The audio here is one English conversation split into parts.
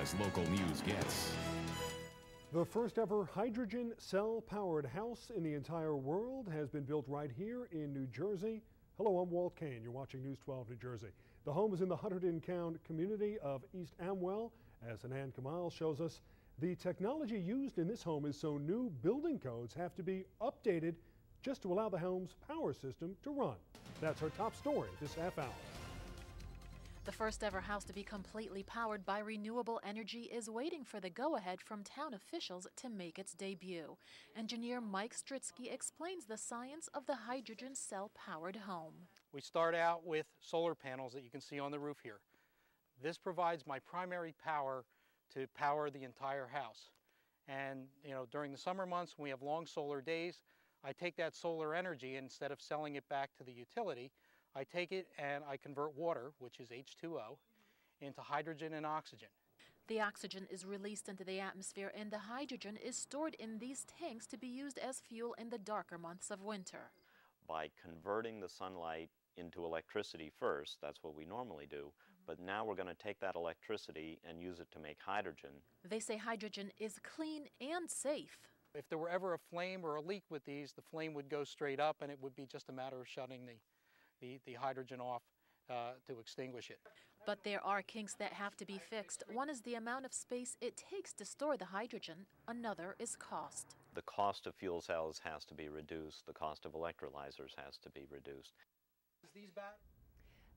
as local news gets. The first ever hydrogen cell powered house in the entire world has been built right here in New Jersey. Hello, I'm Walt Kane. You're watching News 12 New Jersey. The home is in the Hunterdon community of East Amwell. As Anand Kamal shows us, the technology used in this home is so new building codes have to be updated just to allow the home's power system to run. That's our top story this half hour. The first ever house to be completely powered by renewable energy is waiting for the go-ahead from town officials to make its debut. Engineer Mike Stritsky explains the science of the hydrogen cell-powered home. We start out with solar panels that you can see on the roof here. This provides my primary power to power the entire house. And during the summer months when we have long solar days, I take that solar energy, and instead of selling it back to the utility, I take it and I convert water, which is H2O, into hydrogen and oxygen. The oxygen is released into the atmosphere and the hydrogen is stored in these tanks to be used as fuel in the darker months of winter. By converting the sunlight into electricity first, that's what we normally do, but now we're going to take that electricity and use it to make hydrogen. They say hydrogen is clean and safe. If there were ever a flame or a leak with these, the flame would go straight up and it would be just a matter of shutting the hydrogen off to extinguish it. But there are kinks that have to be fixed. One is the amount of space it takes to store the hydrogen. Another is cost. The cost of fuel cells has to be reduced. The cost of electrolyzers has to be reduced.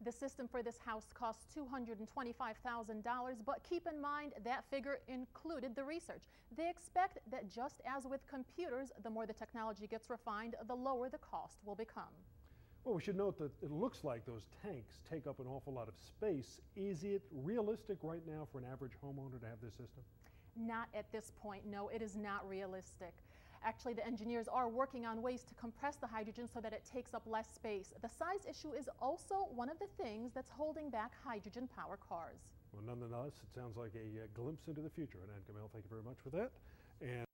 The system for this house costs $225,000, but keep in mind that figure included the research. They expect that just as with computers, the more the technology gets refined, the lower the cost will become. Well, we should note that it looks like those tanks take up an awful lot of space. Is it realistic right now for an average homeowner to have this system? Not at this point, no, it is not realistic. Actually, the engineers are working on ways to compress the hydrogen so that it takes up less space. The size issue is also one of the things that's holding back hydrogen power cars. Well, nonetheless, it sounds like a glimpse into the future. Anand Kamal, thank you very much for that. And